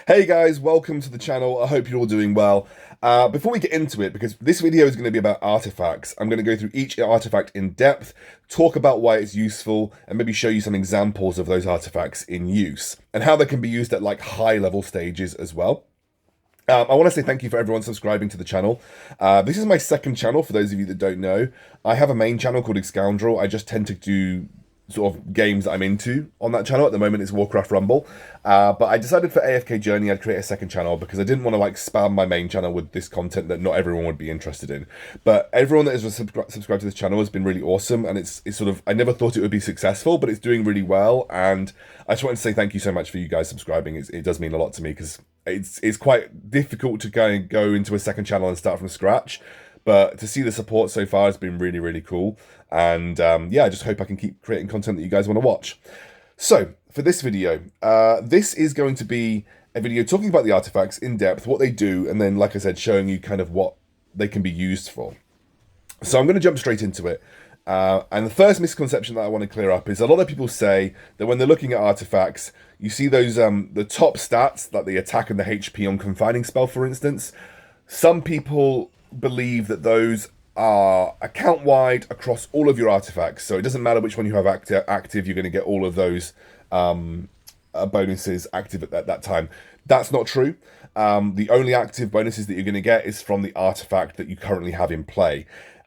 Hey guys, welcome to the channel. I hope you're all doing well. Before we get into it, because this video is going to be about artifacts, I'm going to go through each artifact in depth, talk about why it's useful, and maybe show you some examples of those artifacts in use, and how they can be used at like high level stages as well. I want to say thank you for everyone subscribing to the channel. This is my second channel, for those of you that don't know. I have a main channel called Excoundrel. I just tend to do sort of games that I'm into on that channel. At the moment it's Warcraft Rumble, but I decided for AFK Journey I'd create a second channel because I didn't want to like spam my main channel with this content that not everyone would be interested in. But everyone that has subscribed to this channel has been really awesome, and it's sort of, I never thought it would be successful, but it's doing really well, and I just wanted to say thank you so much for you guys subscribing. It does mean a lot to me because it's quite difficult to go into a second channel and start from scratch. But to see the support so far has been really, really cool. And yeah, I just hope I can keep creating content that you guys want to watch. So, for this video, this is going to be a video talking about the artifacts in depth, what they do, and then, like I said, showing you kind of what they can be used for. So I'm going to jump straight into it. And the first misconception that I want to clear up is a lot of people say that when they're looking at artifacts, you see those, the top stats, like the attack and the HP on Confining spell, for instance. Some people believe that those are account-wide across all of your artifacts, so it doesn't matter which one you have active, you're going to get all of those bonuses active at that time. That's not true. The only active bonuses that you're going to get is from the artifact that you currently have in play.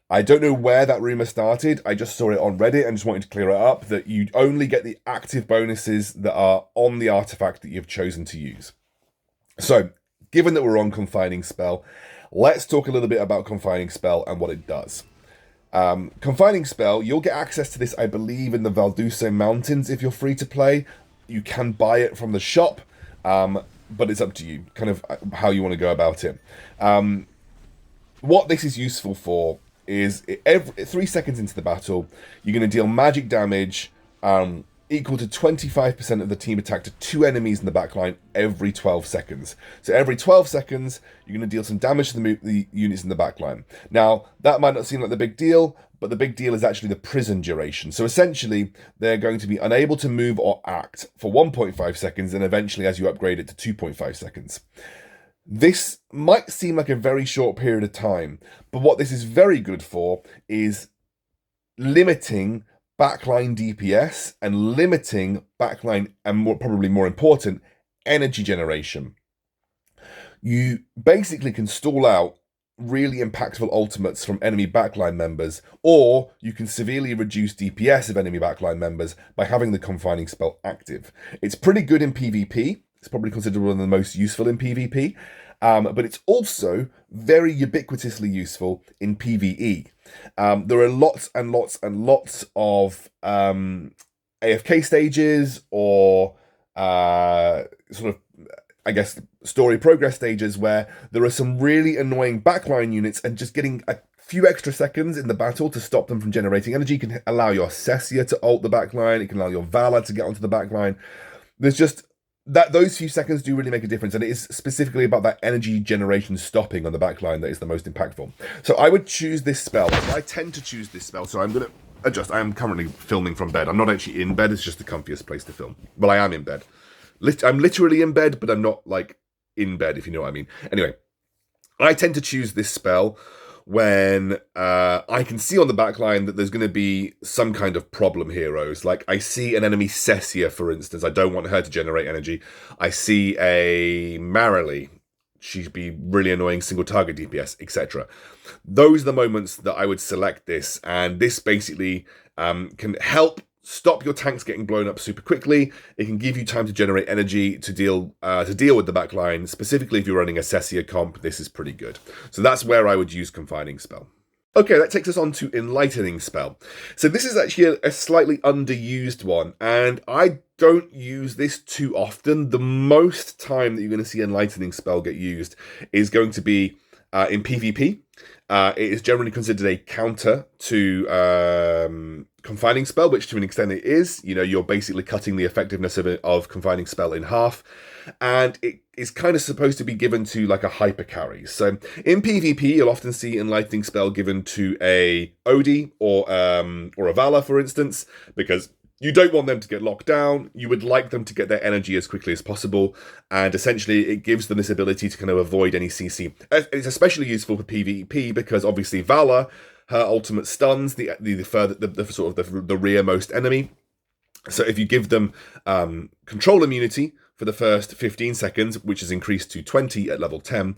I don't know where that rumor started. I just saw it on Reddit and just wanted to clear it up, that you only get the active bonuses that are on the artifact that you've chosen to use. So, given that we're on Confining spell, let's talk a little bit about Confining spell and what it does. Confining spell, you'll get access to this, I believe, in the Valduso Mountains if you're free to play. You can buy it from the shop, but it's up to you, kind of how you want to go about it. What this is useful for is every 3 seconds into the battle, you're going to deal magic damage equal to 25% of the team attack to 2 enemies in the backline every 12 seconds. So every 12 seconds, you're going to deal some damage to the units in the backline. Now, that might not seem like the big deal, but the big deal is actually the prison duration. So essentially, they're going to be unable to move or act for 1.5 seconds, and eventually, as you upgrade it, to 2.5 seconds. This might seem like a very short period of time, but what this is very good for is limiting backline DPS and limiting backline, and probably more important, energy generation. You basically can stall out really impactful ultimates from enemy backline members, or you can severely reduce DPS of enemy backline members by having the Confining spell active. It's pretty good in PvP. It's probably considered one of the most useful in PvP, but it's also very ubiquitously useful in PvE. There are lots and lots and lots of AFK stages, or sort of, I guess, story progress stages where there are some really annoying backline units, and just getting a few extra seconds in the battle to stop them from generating energy can allow your Cessia to ult the backline, it can allow your Valor to get onto the backline. There's just those few seconds do really make a difference, and it is specifically about that energy generation stopping on the backline that is the most impactful. So I would choose this spell. I tend to choose this spell, so I'm going to adjust. I am currently filming from bed. I'm not actually in bed, it's just the comfiest place to film. Well, I am in bed. I'm literally in bed, but I'm not, like, in bed, if you know what I mean. Anyway, I tend to choose this spell when I can see on the backline that there's going to be some kind of problem heroes. Like, I see an enemy Cessia, for instance. I don't want her to generate energy. I see a Marilee. She'd be really annoying, single target DPS, etc. Those are the moments that I would select this, and this basically can help stop your tanks getting blown up super quickly. It can give you time to generate energy to deal with the backline. Specifically, if you're running a Cessia comp, this is pretty good. So that's where I would use Confining spell. Okay, that takes us on to Enlightening spell. So this is actually a slightly underused one, and I don't use this too often. The most time that you're going to see Enlightening spell get used is going to be in PvP. It is generally considered a counter to Confining spell, which to an extent it is. You know, you're basically cutting the effectiveness of Confining spell in half, and it is kind of supposed to be given to like a hyper carry. So in PvP, you'll often see Enlightening spell given to a Odie or a Valor, for instance, because You don't want them to get locked down. You would like them to get their energy as quickly as possible. And essentially, it gives them this ability to kind of avoid any CC. It's especially useful for PvP because obviously Valor, her ultimate stuns the sort of the rearmost enemy. So if you give them control immunity for the first 15 seconds, which is increased to 20 at level 10,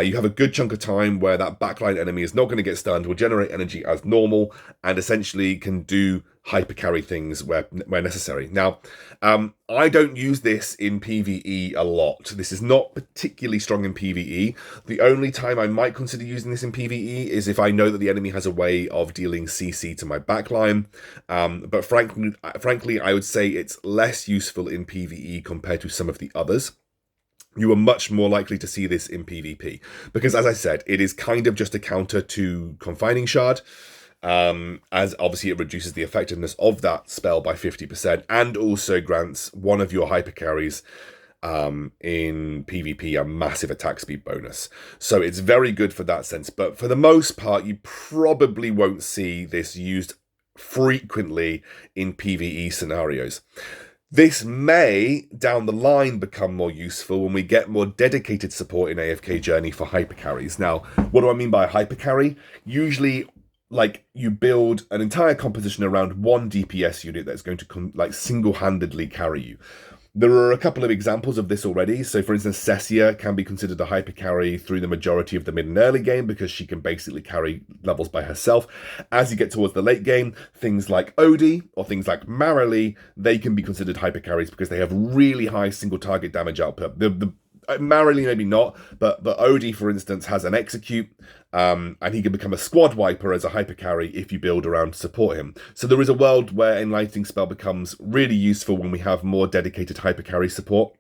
you have a good chunk of time where that backline enemy is not going to get stunned, will generate energy as normal, and essentially can do hyper carry things where necessary. Now, I don't use this in PvE a lot. This is not particularly strong in PvE. The only time I might consider using this in PvE is if I know that the enemy has a way of dealing CC to my backline. But frankly, I would say it's less useful in PvE compared to some of the others. You are much more likely to see this in PvP because, as I said, it is kind of just a counter to Confining Shard. As obviously it reduces the effectiveness of that spell by 50% and also grants one of your hyper carries in PvP a massive attack speed bonus. So it's very good for that sense. But for the most part, you probably won't see this used frequently in PvE scenarios. This may, down the line, become more useful when we get more dedicated support in AFK Journey for hyper carries. Now, what do I mean by hyper carry? Usually, like, you build an entire composition around one DPS unit that's going to single-handedly carry you. There are a couple of examples of this already. So, for instance, Cessia can be considered a hyper carry through the majority of the mid and early game because she can basically carry levels by herself. As you get towards the late game, things like Odie or things like Marilee, they can be considered hyper carries because they have really high single target damage output. Marilee maybe not, but Odie, for instance, has an execute, and he can become a squad wiper as a hyper carry if you build around to support him. So there is a world where Enlightening spell becomes really useful when we have more dedicated hyper carry support.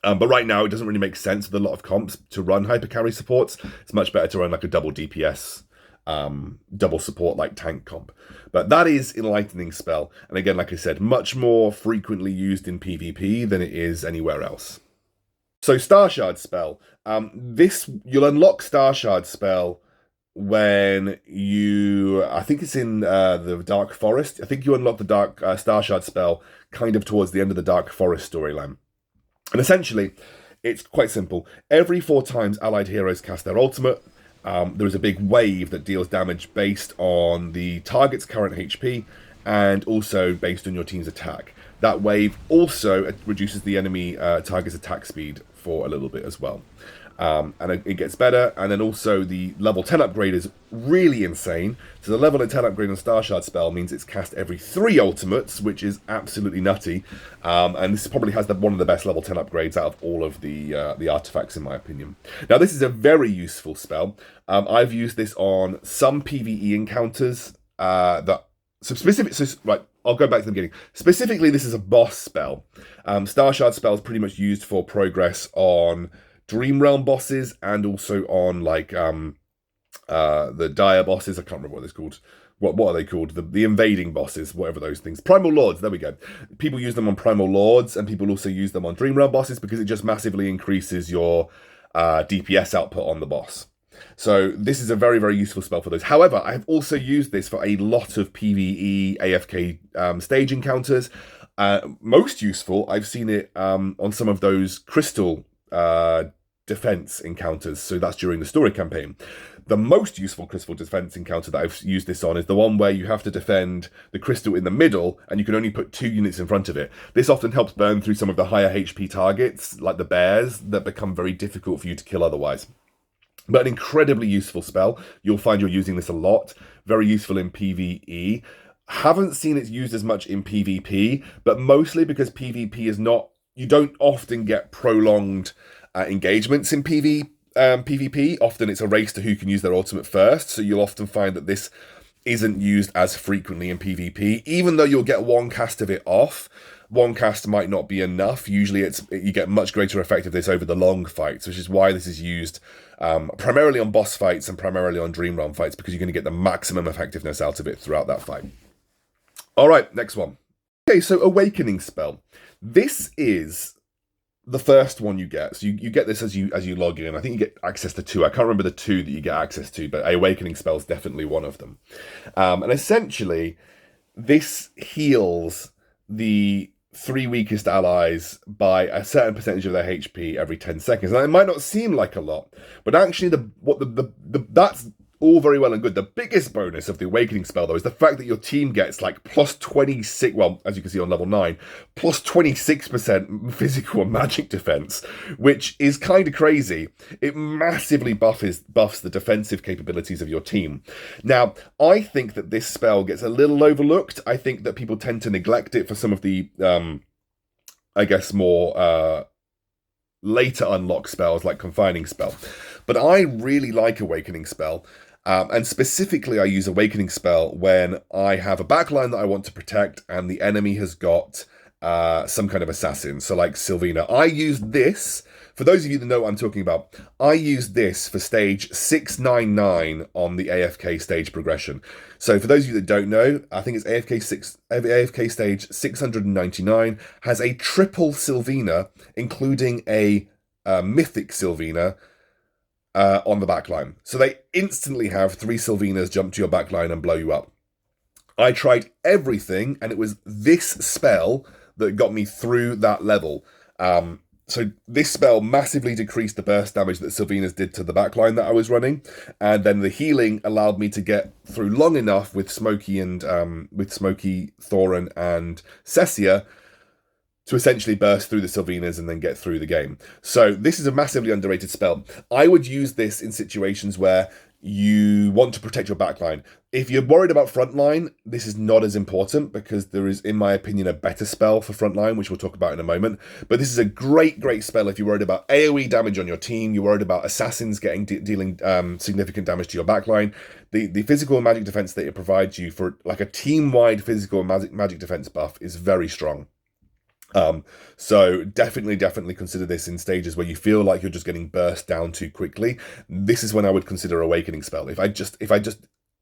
But right now, it doesn't really make sense with a lot of comps to run hyper carry supports. It's much better to run like a double DPS, double support like tank comp. But that is Enlightening spell, and again, like I said, much more frequently used in PvP than it is anywhere else. So Starshard spell. You'll unlock Starshard spell when I think it's in the Dark Forest. I think you unlock the Starshard spell kind of towards the end of the Dark Forest storyline. And essentially, it's quite simple. Every 4 times allied heroes cast their ultimate, there is a big wave that deals damage based on the target's current HP and also based on your team's attack. That wave also reduces the enemy target's attack speed for a little bit as well. And it gets better, and then also the level 10 upgrade is really insane. So the level 10 upgrade on Starshard spell means it's cast every 3 ultimates, which is absolutely nutty. And this probably has one of the best level 10 upgrades out of all of the artifacts, in my opinion. Now, this is a very useful spell. I've used this on some PvE encounters I'll go back to the beginning. Specifically, this is a boss spell. Starshard spell is pretty much used for progress on Dream Realm bosses and also on the dire bosses. I can't remember what it's called. What are they called? The invading bosses, whatever those things. Primal Lords, there we go. People use them on Primal Lords, and people also use them on Dream Realm bosses because it just massively increases your DPS output on the boss. So this is a very, very useful spell for those. However, I have also used this for a lot of PvE AFK stage encounters. Most useful, I've seen it on some of those crystal defense encounters. So that's during the story campaign. The most useful crystal defense encounter that I've used this on is the one where you have to defend the crystal in the middle and you can only put 2 units in front of it. This often helps burn through some of the higher HP targets, like the bears, that become very difficult for you to kill otherwise. But an incredibly useful spell. You'll find you're using this a lot. Very useful in PvE. Haven't seen it used as much in PvP, but mostly because PvP is not... You don't often get prolonged engagements in PvP. Often it's a race to who can use their ultimate first, so you'll often find that this isn't used as frequently in PvP. Even though you'll get one cast of it off, one cast might not be enough. Usually you get much greater effectiveness over the long fights, which is why this is used primarily on boss fights and primarily on Dream Realm fights, because you're going to get the maximum effectiveness out of it throughout that fight. All right, next one. Okay, so Awakening spell. This is the first one you get. So you get this as you log in. I think you get access to 2. I can't remember the 2 that you get access to, but Awakening spell is definitely one of them. And essentially, this heals the 3 weakest allies by a certain percentage of their HP every 10 seconds. And it might not seem like a lot, but actually that's all very well and good. The biggest bonus of the Awakening spell, though, is the fact that your team gets like plus 26, well, as you can see on level 9, plus 26% physical and magic defense, which is kind of crazy. It massively buffs the defensive capabilities of your team. Now, I think that this spell gets a little overlooked. I think that people tend to neglect it for some of the, I guess, more later unlock spells like Confining spell. But I really like Awakening spell. And specifically, I use Awakening spell when I have a backline that I want to protect and the enemy has got some kind of assassin. So like Sylvina. I use this, for those of you that know what I'm talking about, I use this for stage 699 on the AFK stage progression. So for those of you that don't know, I think it's AFK stage 699 has a triple Sylvina, including a mythic Sylvina, on the backline. So they instantly have 3 Sylvinas jump to your backline and blow you up. I tried everything, and it was this spell that got me through that level. So this spell massively decreased the burst damage that Sylvinas did to the backline that I was running, and then the healing allowed me to get through long enough with Smokey, Thorin, and Cessia to essentially burst through the Sylvinas and then get through the game. So this is a massively underrated spell. I would use this in situations where you want to protect your backline. If you're worried about frontline, this is not as important because there is, in my opinion, a better spell for frontline, which we'll talk about in a moment. But this is a great spell if you're worried about AoE damage on your team, you're worried about assassins dealing significant damage to your backline. The physical and magic defense that it provides you for like a team-wide physical and magic defense buff is very strong. So definitely consider this in stages where you feel like you're just getting burst down too quickly. This is when I would consider Awakening spell. If I just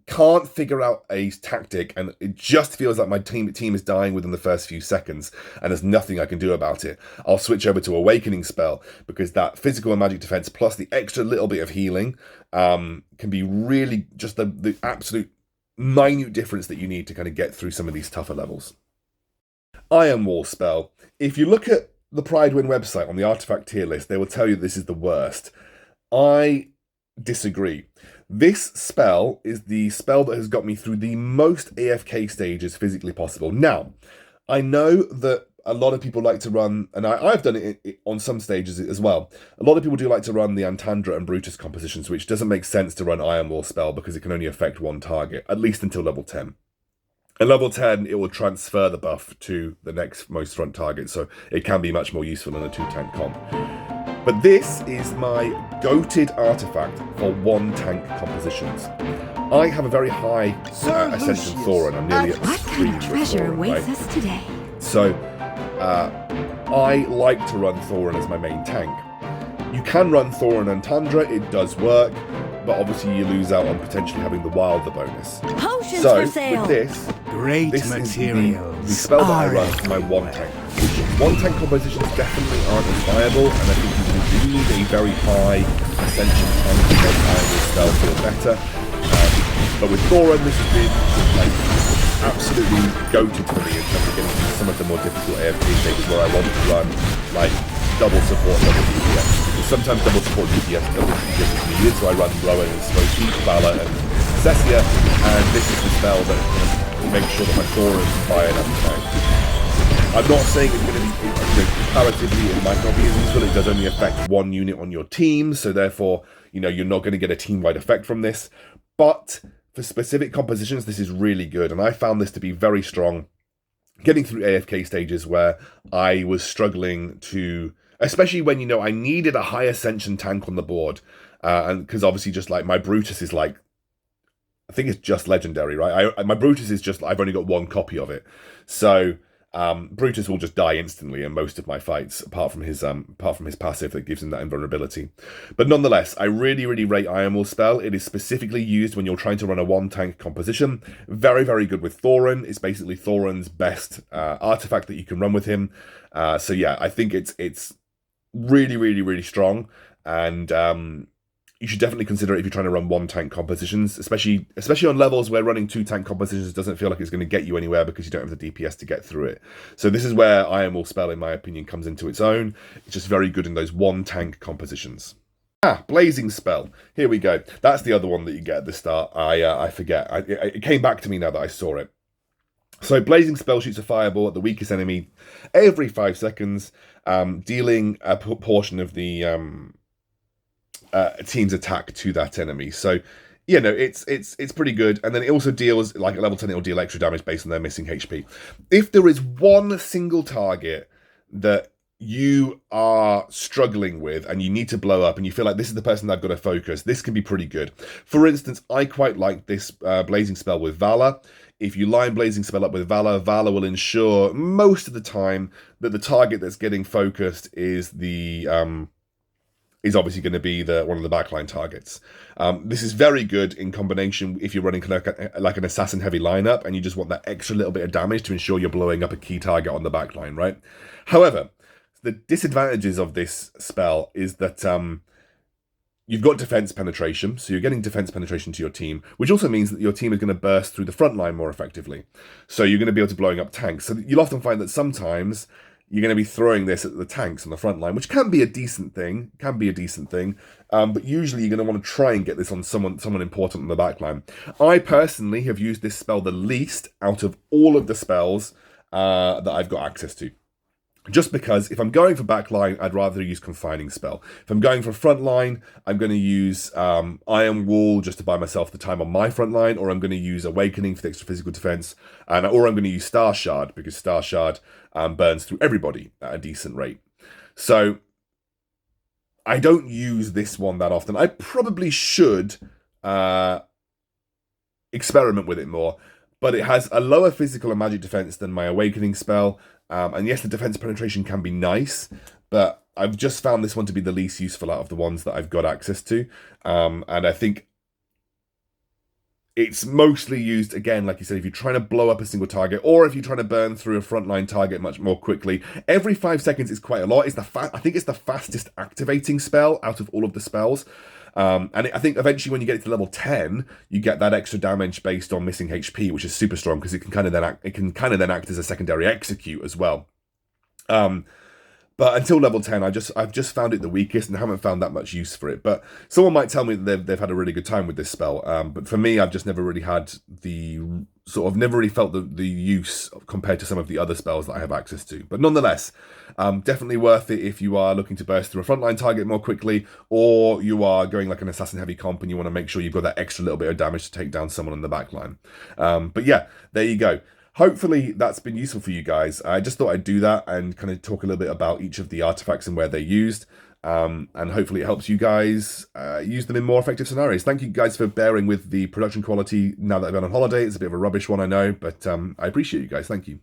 can't figure out a tactic and it just feels like my team is dying within the first few seconds and there's nothing I can do about it, I'll switch over to Awakening spell because that physical and magic defense plus the extra little bit of healing can be really just the absolute minute difference that you need to kind of get through some of these tougher levels. Ironwall spell. If you look at the Pridewind website on the artifact tier list, they will tell you this is the worst. I disagree. This spell is the spell that has got me through the most AFK stages physically possible. Now, I know that a lot of people like to run, and I've done it on some stages as well. A lot of people do like to run the Antandra and Brutus compositions, which doesn't make sense to run Ironwall spell because it can only affect one target, at least until level 10. At level 10, it will transfer the buff to the next most front target, so it can be much more useful in a 2-tank comp. But this is my goated artifact for 1-tank compositions. I have a very high Ascension Thorin. I'm nearly at 3 what kind of treasure awaits us today? So, I like to run Thorin as my main tank. You can run Thorin and Tundra, it does work, but obviously you lose out on potentially having the Wilder bonus. Potions so, for sale. with this, this is the spell that I run for my 1-tank. 1-tank compositions definitely aren't as viable, and I think you need a very high Ascension tank to make Ironwall spell feel better. But with Thorin, this has been like absolutely goated for me in terms of getting through some of the more difficult AFK stages where I want to run like double support, double DPS. Because sometimes double support DPS is needed, so I run Rowan and Smokey, Valor and Cessia, and this is the spell that makes sure that my Thorin fire enough time. I'm not saying it's going to be, comparatively it might not be as useful, it does only affect one unit on your team, so therefore, you're not going to get a team-wide effect from this, but for specific compositions, this is really good, and I found this to be very strong, getting through AFK stages where I was struggling to, especially when, I needed a high Ascension tank on the board, and because obviously just like my Brutus is like, I think it's just legendary, right? My Brutus is just, I've only got one copy of it, so Brutus will just die instantly in most of my fights, apart from his passive that gives him that invulnerability. But nonetheless, I really rate Ironwall spell. It is specifically used when you're trying to run a 1-tank composition. Very good with Thorin. It's basically Thorin's best artifact that you can run with him. So yeah, I think it's really strong, and you should definitely consider it if you're trying to run 1-tank compositions, especially on levels where running 2-tank compositions doesn't feel like it's going to get you anywhere because you don't have the DPS to get through it. So this is where Ironwall spell, in my opinion, comes into its own. It's just very good in those 1-tank compositions. Blazing spell. Here we go. That's the other one that you get at the start. I forget. It came back to me now that I saw it. So blazing spell shoots a fireball at the weakest enemy every 5 seconds, dealing a portion of the team's attack to that enemy. So, you know, it's pretty good. And then it also deals, like at level 10, it'll deal extra damage based on their missing HP. If there is one single target that you are struggling with and you need to blow up and you feel like this is the person that I've got to focus, this can be pretty good. For instance, I quite like this blazing spell with Valor. If you line blazing spell up with Valor, Valor will ensure most of the time that the target that's getting focused is the is obviously going to be one of the backline targets. This is very good in combination if you're running like an assassin heavy lineup and you just want that extra little bit of damage to ensure you're blowing up a key target on the backline, right? However, the disadvantages of this spell is that you've got defense penetration, so you're getting defense penetration to your team, which also means that your team is going to burst through the front line more effectively. So you're going to be able to blowing up tanks. So you'll often find that sometimes you're going to be throwing this at the tanks on the front line, which can be a decent thing, but usually you're going to want to try and get this on someone important on the back line. I personally have used this spell the least out of all of the spells that I've got access to. Just because if I'm going for backline, I'd rather use Confining spell. If I'm going for frontline, I'm going to use Ironwall just to buy myself the time on my front line, or I'm going to use Awakening for the extra physical defense, or I'm going to use Starshard because Starshard burns through everybody at a decent rate. So I don't use this one that often. I probably should experiment with it more, but it has a lower physical and magic defense than my Awakening spell. And yes, the defense penetration can be nice, but I've just found this one to be the least useful out of the ones that I've got access to. And I think it's mostly used, again, like you said, if you're trying to blow up a single target, or if you're trying to burn through a frontline target much more quickly. Every 5 seconds is quite a lot. I think it's the fastest activating spell out of all of the spells. I think eventually when you get it to level 10, you get that extra damage based on missing HP, which is super strong because it can kind of then act as a secondary execute as well. But until level 10, I've just found it the weakest and haven't found that much use for it. But someone might tell me that they've had a really good time with this spell. But for me, I've just never really had never really felt the use compared to some of the other spells that I have access to. But nonetheless, definitely worth it if you are looking to burst through a frontline target more quickly, or you are going like an assassin heavy comp and you want to make sure you've got that extra little bit of damage to take down someone on the back line. But yeah, there you go. Hopefully that's been useful for you guys. I just thought I'd do that and kind of talk a little bit about each of the artifacts and where they're used. And hopefully it helps you guys use them in more effective scenarios. Thank you guys for bearing with the production quality now that I've been on holiday. It's a bit of a rubbish one, I know, but I appreciate you guys. Thank you.